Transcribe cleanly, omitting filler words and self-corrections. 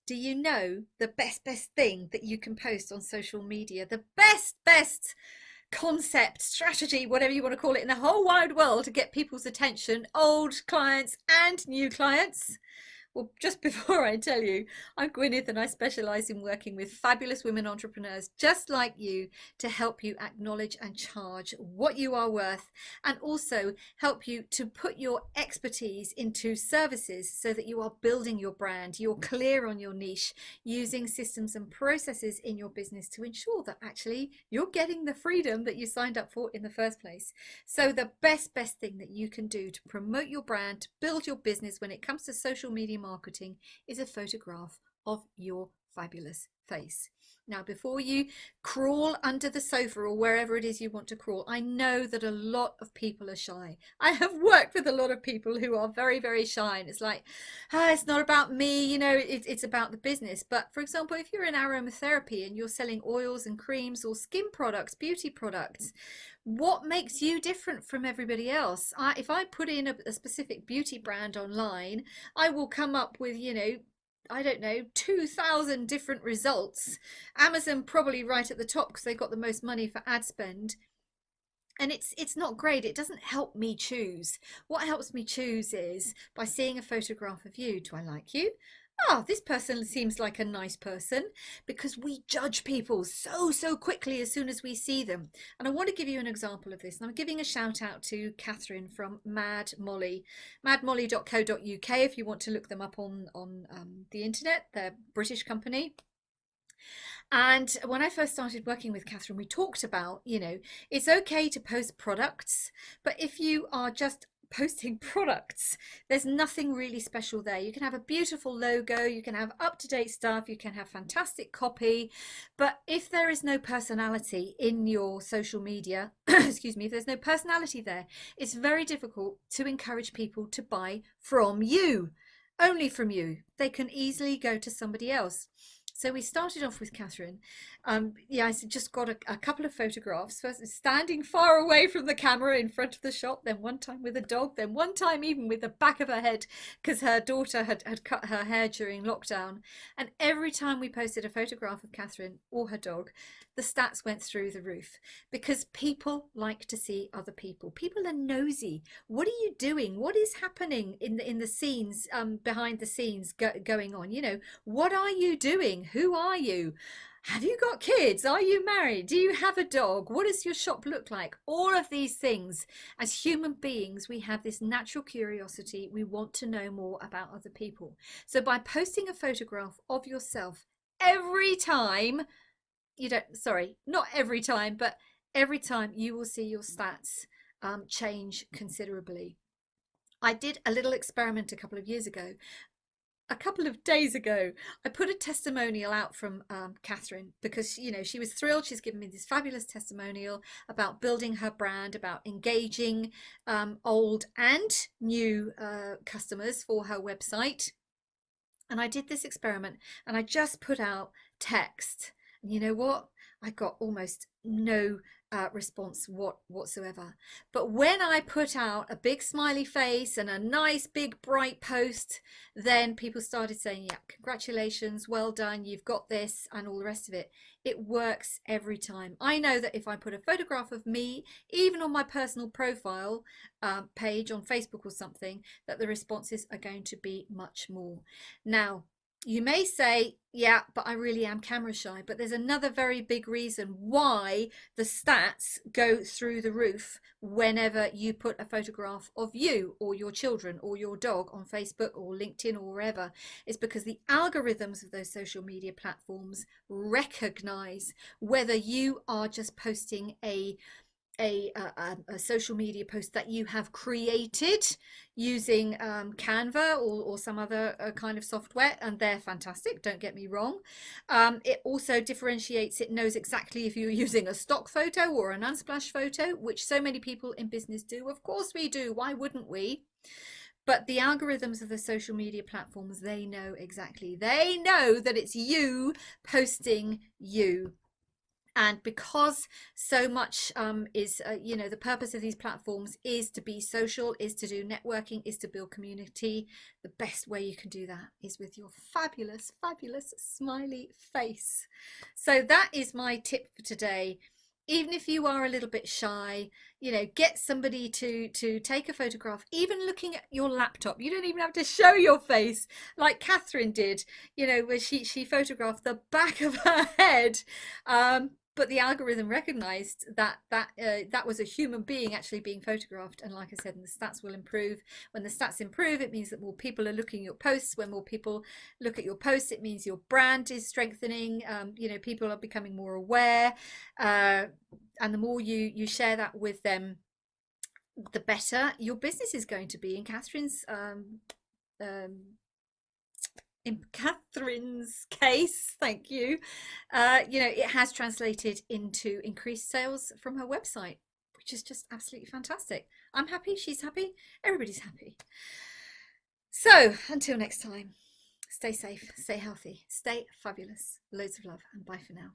Do you know the best thing that you can post on social media? The best concept, strategy, whatever you want to call it, in the whole wide world to get people's attention, old clients and new clients? Well, just before I tell you, I'm Gwyneth and I specialise in working with fabulous women entrepreneurs just like you to help you acknowledge and charge what you are worth, and also help you to put your expertise into services so that you are building your brand, you're clear on your niche, using systems and processes in your business to ensure that actually you're getting the freedom that you signed up for in the first place. So the best thing that you can do to promote your brand, to build your business when it comes to social media marketing, is a photograph of your fabulous face. Now, before you crawl under the sofa or wherever it is you want to crawl, I know that a lot of people are shy. I have worked with a lot of people who are very shy, and it's like, it's not about me, you know, it's about the business. But for example, if you're in aromatherapy and you're selling oils and creams or skin products, beauty products, what makes you different from everybody else? If I put in a specific beauty brand online, I will come up with, you know, I don't know, 2,000 different results. Amazon probably right at the top because they've got the most money for ad spend. And it's not great. It doesn't help me choose. What helps me choose is by seeing a photograph of you. Do I like you? Oh, this person seems like a nice person, because we judge people so quickly as soon as we see them. And I want to give you an example of this. And I'm giving a shout out to Catherine from Mad Molly, madmolly.co.uk, if you want to look them up on the internet. They're a British company. And when I first started working with Catherine, we talked about, you know, it's okay to post products, but if you are just posting products, there's nothing really special there. You can have a beautiful logo, you can have up-to-date stuff, you can have fantastic copy, but if there is no personality in your social media, excuse me, if there's no personality there, it's very difficult to encourage people to buy from you, only from you. They can easily go to somebody else. So we started off with Catherine. I just got a couple of photographs, first standing far away from the camera in front of the shop, then one time with a dog, then one time even with the back of her head because her daughter had cut her hair during lockdown. And every time we posted a photograph of Catherine or her dog, the stats went through the roof, because people like to see other people. People are nosy. What are you doing? What is happening in the scenes, behind the scenes going on? You know, what are you doing? Who are you? Have you got kids? Are you married? Do you have a dog? What does your shop look like? All of these things. As human beings, we have this natural curiosity. We want to know more about other people. So by posting a photograph of yourself every time, you don't, sorry, not every time, but every time, you will see your stats change considerably. I did a little experiment a couple of years ago. A couple of days ago, I put a testimonial out from Catherine, because, you know, she was thrilled. She's given me this fabulous testimonial about building her brand, about engaging old and new customers for her website. And I did this experiment and I just put out text. And you know what? I got almost no response whatsoever. But when I put out a big smiley face and a nice big bright post, then people started saying, yeah, congratulations, well done, you've got this, and all the rest of it. It works every time. I know that if I put a photograph of me, even on my personal profile page on Facebook or something, that the responses are going to be much more. Now, you may say, yeah, but I really am camera shy. But there's another very big reason why the stats go through the roof whenever you put a photograph of you or your children or your dog on Facebook or LinkedIn or wherever. It's because the algorithms of those social media platforms recognize whether you are just posting a social media post that you have created using Canva or some other kind of software, and they're fantastic, don't get me wrong. It also differentiates, it knows exactly if you're using a stock photo or an unsplash photo, which so many people in business do. Of course we do, why wouldn't we? But the algorithms of the social media platforms, they know exactly. They know that it's you posting you. And because so much is, you know, the purpose of these platforms is to be social, is to do networking, is to build community, the best way you can do that is with your fabulous, fabulous smiley face. So that is my tip for today. Even if you are a little bit shy, you know, get somebody to take a photograph, even looking at your laptop. You don't even have to show your face like Catherine did, you know, where she photographed the back of her head. But the algorithm recognized that was a human being actually being photographed, and like I said, and the stats will improve. When the stats improve, it means that more people are looking at your posts. When more people look at your posts, it means your brand is strengthening. You know, people are becoming more aware, and the more you share that with them, the better your business is going to be. In Catherine's case, thank you, you know, it has translated into increased sales from her website, which is just absolutely fantastic. I'm happy, she's happy, everybody's happy. So until next time, stay safe, stay healthy, stay fabulous. Loads of love, and bye for now.